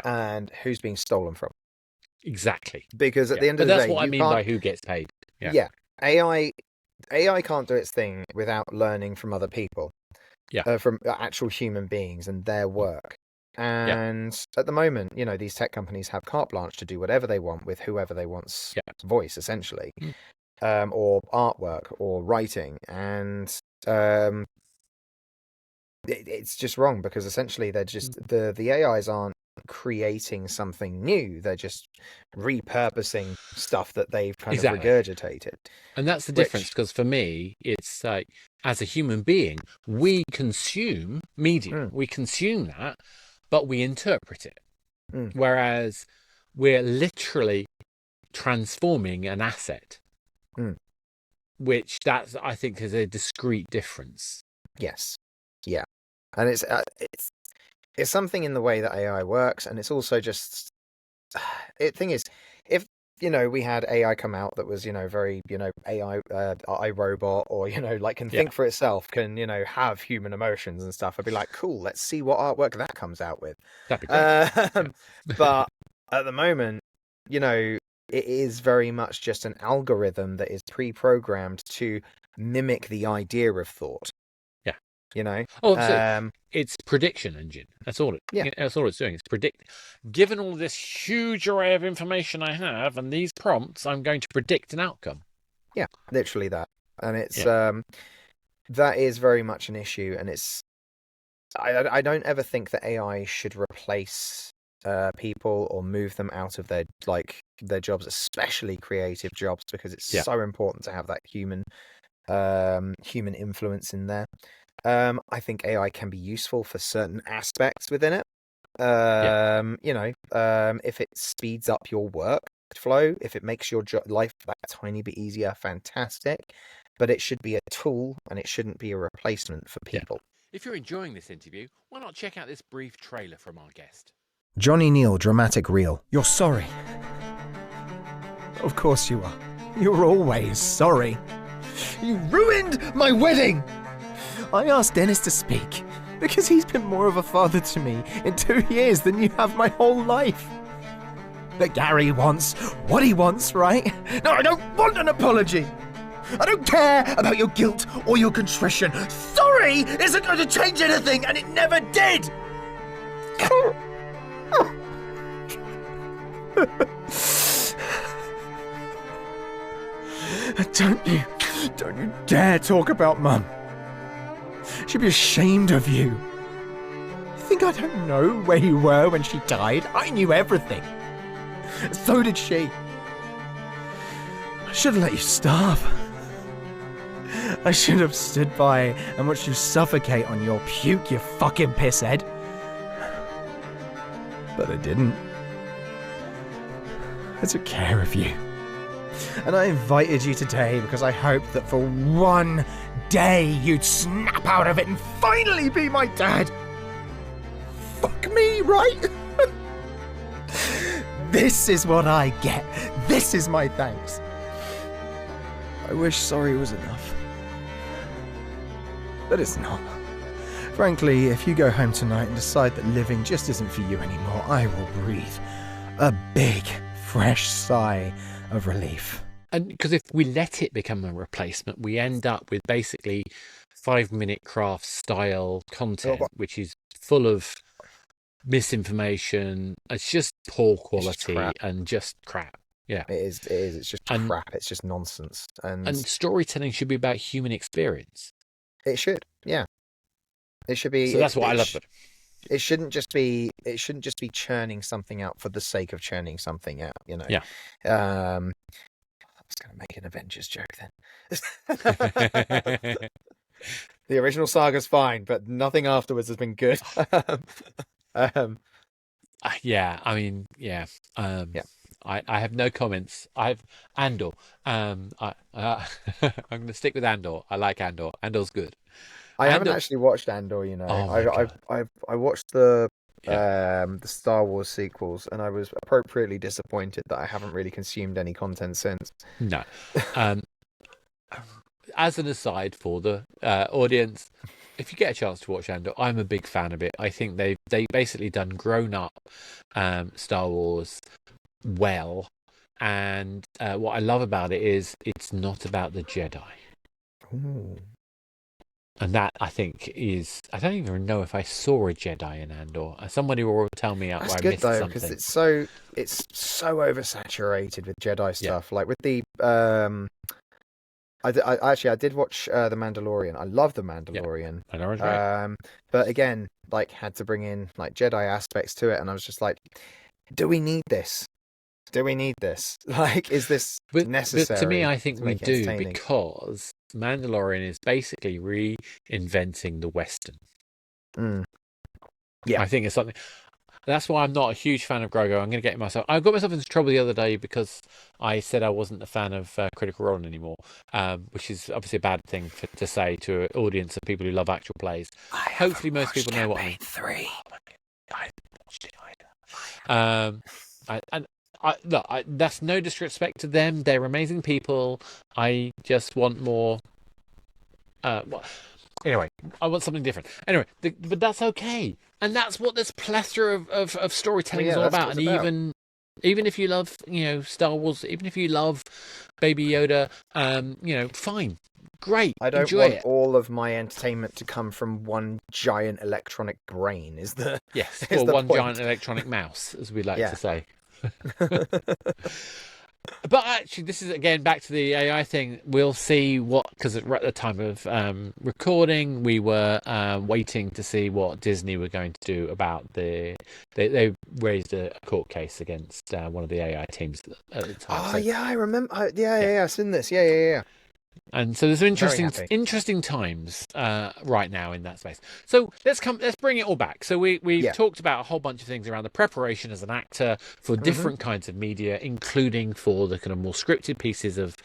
and who's being stolen from. Exactly. Because at the end of the day, that's what I mean by who gets paid. Yeah. AI can't do its thing without learning from other people. Yeah. From actual human beings and their work. And at the moment, these tech companies have carte blanche to do whatever they want with whoever they want's voice, essentially, or artwork or writing. And it's just wrong because essentially they're just the AIs aren't creating something new. They're just repurposing stuff that they've kind of regurgitated. And that's the difference, because for me, it's like, as a human being, we consume media. We consume that, but we interpret it. Whereas we're literally transforming an asset, which I think is a discrete difference. Yes. Yeah. And it's something in the way that AI works, and it's also just thing is, if we had AI come out that was very AI iRobot, or can think for itself, can have human emotions and stuff, I'd be like, cool, let's see what artwork that comes out with. That'd be great. But at the moment, it is very much just an algorithm that is pre-programmed to mimic the idea of thought. You know. Oh, absolutely. It's prediction engine. That's all that's all it's doing. It's predict. Given all this huge array of information I have and these prompts, I'm going to predict an outcome. Yeah, literally that. And it's that is very much an issue, and it's I don't ever think that AI should replace people or move them out of their jobs, especially creative jobs, because it's so important to have that human influence in there. I think AI can be useful for certain aspects within it. If it speeds up your workflow, if it makes your life that tiny bit easier, fantastic. But it should be a tool, and it shouldn't be a replacement for people. If you're enjoying this interview, why not check out this brief trailer from our guest? Johnny NEAL dramatic reel. You're sorry. Of course you are. You're always sorry. You ruined my wedding! I asked Dennis to speak because he's been more of a father to me in 2 years than you have my whole life. But Gary wants what he wants, right? No, I don't want an apology. I don't care about your guilt or your contrition. Sorry isn't going to change anything, and it never did! Don't you dare talk about Mum. She'd be ashamed of you. You think I don't know where you were when she died? I knew everything. So did she. I should have let you starve. I should have stood by and watched you suffocate on your puke, you fucking pisshead. But I didn't. I took care of you. And I invited you today because I hoped that for one day you'd snap out of it and finally be my dad. Fuck me, right? This is what I get. This is my thanks. I wish sorry was enough. But it's not. Frankly, if you go home tonight and decide that living just isn't for you anymore, I will breathe a big, fresh sigh of relief. And because if we let it become a replacement, we end up with basically 5-minute craft style content, which is full of misinformation. It's just poor quality and just crap. Yeah, it is. It's just crap. It's just nonsense. And storytelling should be about human experience. It should. Yeah, it should be. So that's what I love. It shouldn't just be. It shouldn't just be churning something out for the sake of churning something out. You know. Yeah. I was going to make an Avengers joke then. The original saga's fine, but nothing afterwards has been good. Yeah, I mean, yeah. I have no comments. I have Andor. I'm going to stick with Andor. I like Andor. Andor's good. I haven't actually watched Andor. You know, I watched the Star Wars sequels, and I was appropriately disappointed that I haven't really consumed any content since. No. As an aside for the audience, if you get a chance to watch Andor, I'm a big fan of it. I think they basically done grown up Star Wars well, and what I love about it is it's not about the Jedi. Ooh. And that, I think, is... I don't even know if I saw a Jedi in Andor. Somebody will tell me out where I missed something. That's good, though, because it's so oversaturated with Jedi stuff. Yeah. Like with the... I did watch The Mandalorian. I love The Mandalorian. Yeah, I know it's right. But again, like, had to bring in like Jedi aspects to it, and I was just like, do we need this? Do we need this? Like, is this necessary? But to me, I think we do, because Mandalorian is basically reinventing the Western. Yeah, I think it's something. That's why I'm not a huge fan of Grogu. I'm going to get myself. I got myself into trouble the other day because I said I wasn't a fan of Critical Role anymore, which is obviously a bad thing to say to an audience of people who love actual plays. Hopefully, most people know what I mean. 3. I watched it either. Look, that's no disrespect to them. They're amazing people. I just want more. Anyway, I want something different. Anyway, but that's okay, and that's what this plethora of storytelling is all about. And even if you love, Star Wars, even if you love Baby Yoda, fine. Great. I don't Enjoy want it. all of my entertainment to come from one giant electronic brain. Is the Yes, is or the one point. giant electronic mouse, as we like Yeah. to say. But actually, this is again back to the AI thing. We'll see what, because at the time of recording, we were waiting to see what Disney were going to do about they raised a court case against one of the AI teams at the time. Oh So, yeah, I remember. Yeah. I've seen this. Yeah. and so there's Very happy. interesting times right now in that space. So let's bring it all back. So we've talked about a whole bunch of things around the preparation as an actor for different kinds of media, including for the kind of more scripted pieces of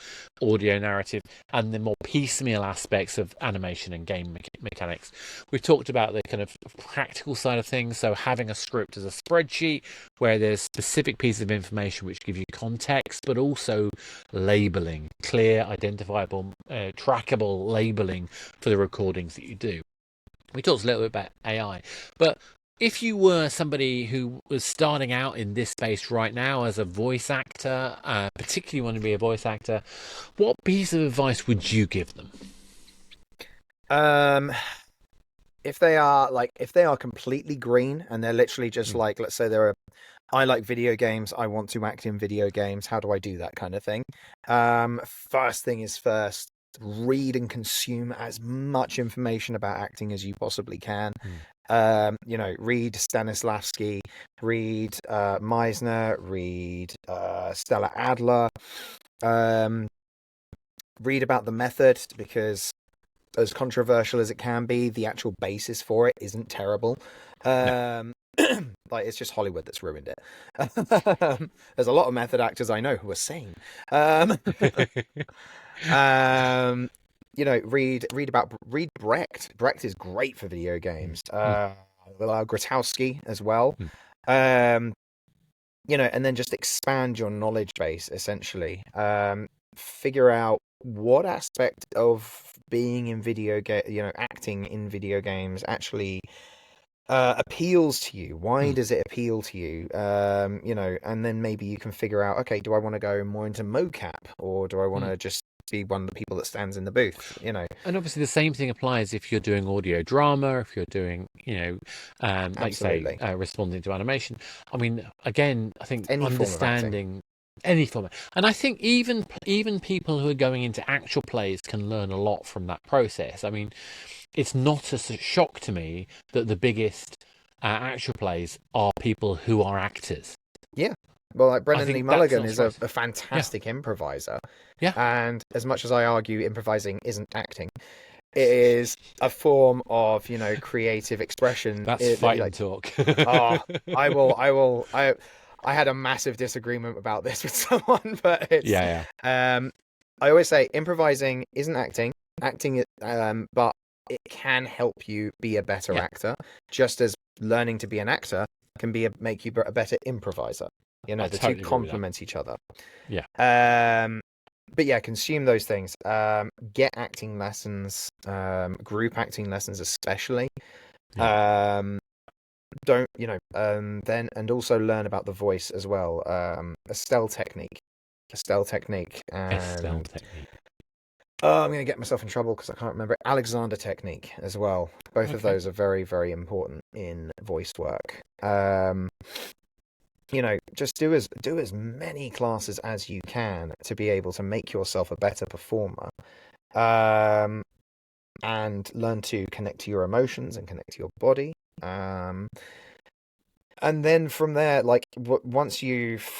audio narrative and the more piecemeal aspects of animation and game mechanics. We've talked about the kind of practical side of things. So having a script as a spreadsheet where there's specific pieces of information which give you context, but also labeling, clear, identifiable, trackable labeling for the recordings that you do. We talked a little bit about AI, but if you were somebody who was starting out in this space right now as a voice actor, particularly want to be a voice actor, what piece of advice would you give them? If they are completely green and they're literally just like, let's say I like video games, I want to act in video games, how do I do that kind of thing? First thing is first, read and consume as much information about acting as you possibly can. Read Stanislavski, read Meisner, read Stella Adler, read about the method, because as controversial as it can be, the actual basis for it isn't terrible. Like, it's just Hollywood that's ruined it. There's a lot of method actors I know who are sane. Read Brecht. Brecht is great for video games. Grotowski as well. And then just expand your knowledge base, essentially. Figure out what aspect of being in acting in video games actually appeals to you. Why does it appeal to you? And then maybe you can figure out, okay, do I want to go more into mocap, or do I want to just be one of the people that stands in the booth? And obviously the same thing applies if you're doing audio drama, if you're doing like you say, responding to animation. I mean, again, I think any understanding any format, and I think even people who are going into actual plays can learn a lot from that process. I mean, it's not a shock to me that the biggest actual plays are people who are actors. Yeah. Well, like Brennan Lee Mulligan is a fantastic improviser. Yeah. And as much as I argue improvising isn't acting, it is a form of, creative expression. That's fighting talk. I had a massive disagreement about this with someone, but it's I always say improvising isn't acting. Acting, but it can help you be a better actor, just as learning to be an actor can make you a better improviser. The two complement each other. Yeah. But yeah, consume those things. Get acting lessons, group acting lessons especially. Then and also learn about the voice as well. Estelle technique. I'm going to get myself in trouble because I can't remember it. Alexander technique as well. Both of those are very, very important in voice work. Just do as many classes as you can to be able to make yourself a better performer. And learn to connect to your emotions and connect to your body. And then from there, like once you've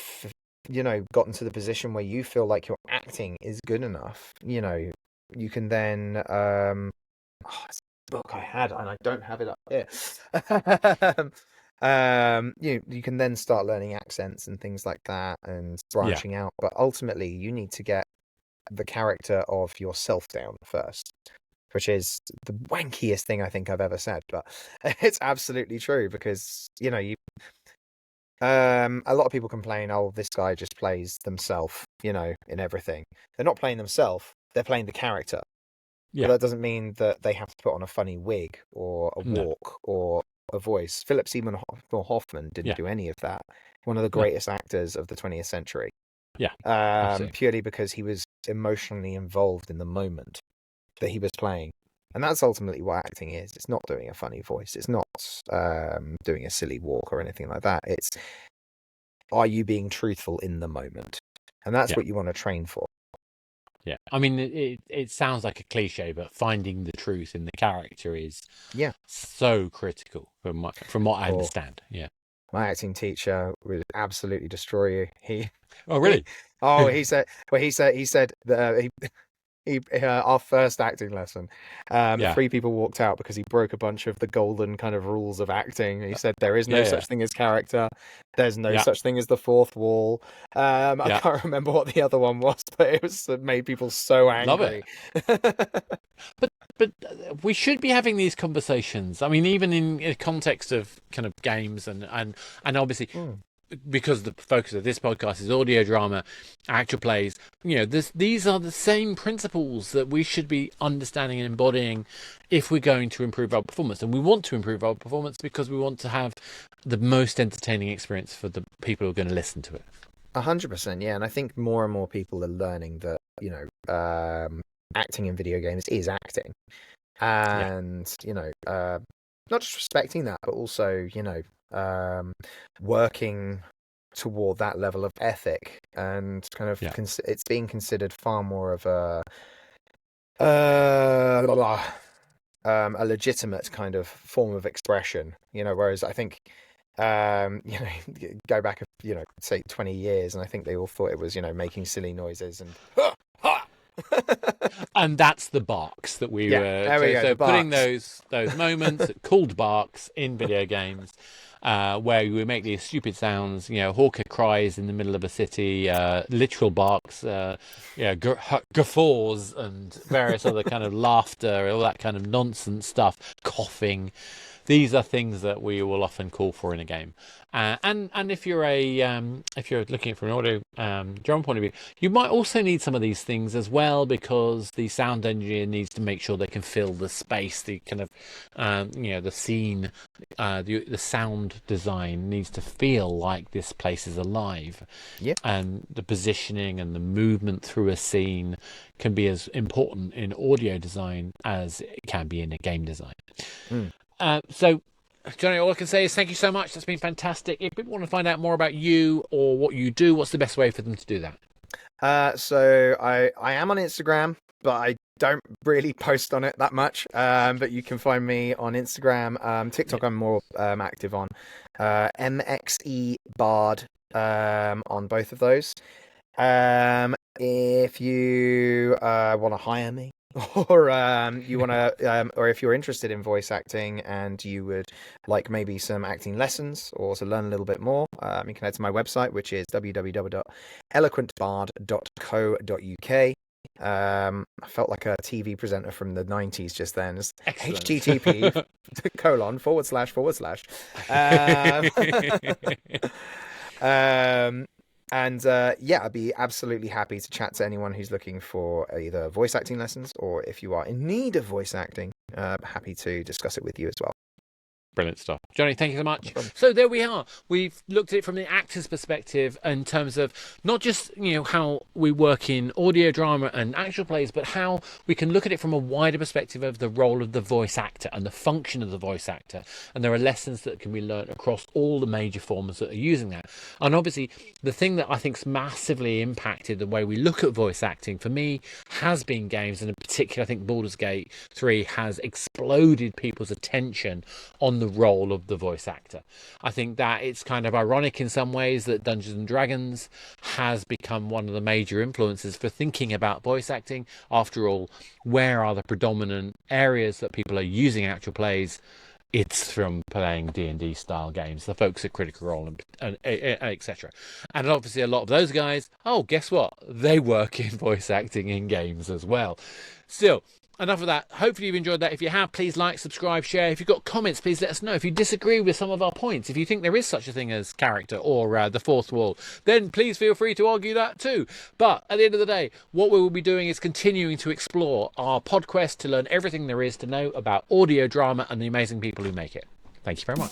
gotten to the position where you feel like your acting is good enough, you can then it's a book I had and I don't have it up here. You can then start learning accents and things like that and branching out, but ultimately you need to get the character of yourself down first, which is the wankiest thing I think I've ever said, but it's absolutely true because a lot of people complain, oh, this guy just plays themselves, in everything. They're not playing themselves, they're playing the character. But that doesn't mean that they have to put on a funny wig or a walk or a voice. Philip Seymour Hoffman didn't do any of that. One of the greatest actors of the 20th century. Absolutely. Purely because he was emotionally involved in the moment. that he was playing. And that's ultimately what acting is. It's not doing a funny voice. It's not doing a silly walk or anything like that. It's, are you being truthful in the moment? And that's what you want to train for. Yeah, I mean, it sounds like a cliche, but finding the truth in the character is so critical from what I understand. Yeah, my acting teacher would absolutely destroy you. Oh, really? He said that our first acting lesson, 3 people walked out because he broke a bunch of the golden kind of rules of acting. He said there is no such thing as character. There's no such thing as the fourth wall. I can't remember what the other one was, but it made people so angry. Love it. But we should be having these conversations. I mean, even in the context of kind of games and obviously. Because the focus of this podcast is audio drama, actual plays, these are the same principles that we should be understanding and embodying if we're going to improve our performance. And we want to improve our performance because we want to have the most entertaining experience for the people who are going to listen to it. 100%, yeah. And I think more and more people are learning that, acting in video games is acting. And, not just respecting that, but also, working toward that level of ethic and kind of it's being considered far more of a legitimate kind of form of expression, whereas I think go back say 20 years and I think they all thought it was making silly noises and and that's the barks that we were so putting those moments called barks in video games where we make these stupid sounds, Hawker cries in the middle of a city, literal barks, guffaws and various other kind of laughter, all that kind of nonsense stuff, coughing. These are things that we will often call for in a game. And if you're if you're looking at it from an audio drama point of view, you might also need some of these things as well, because the sound engineer needs to make sure they can fill the space, the kind of the scene, the sound design needs to feel like this place is alive. Yeah. And the positioning and the movement through a scene can be as important in audio design as it can be in a game design. So, Johnny, all I can say is thank you so much. That's been fantastic. If people want to find out more about you or what you do, what's the best way for them to do that? So I am on Instagram, but I don't really post on it that much. But you can find me on Instagram. TikTok I'm more active on. MXE Bard on both of those. If you want to hire me, or you want to, or if you're interested in voice acting and you would like maybe some acting lessons or to learn a little bit more, you can head to my website, which is www.eloquentbard.co.uk. I felt like a TV presenter from the 90s just then. HTTP // And I'd be absolutely happy to chat to anyone who's looking for either voice acting lessons, or if you are in need of voice acting, happy to discuss it with you as well. Brilliant stuff. Johnny, thank you so much. So there we are. We've looked at it from the actor's perspective in terms of not just, how we work in audio drama and actual plays, but how we can look at it from a wider perspective of the role of the voice actor and the function of the voice actor. And there are lessons that can be learned across all the major forms that are using that. And obviously, the thing that I think's massively impacted the way we look at voice acting for me has been games, and in particular, I think Baldur's Gate 3 has exploded people's attention on the role of the voice actor. I think that it's kind of ironic in some ways that Dungeons and Dragons has become one of the major influences for thinking about voice acting. After all, where are the predominant areas that people are using actual plays? It's from playing D&D style games, the folks at Critical Role and etc. And obviously a lot of those guys, guess what? They work in voice acting in games as well. Still, enough of that. Hopefully you've enjoyed that. If you have, please like, subscribe, share. If you've got comments, please let us know. If you disagree with some of our points, if you think there is such a thing as character or the fourth wall, then please feel free to argue that too. But at the end of the day, what we will be doing is continuing to explore our podquest to learn everything there is to know about audio drama and the amazing people who make it. Thank you very much.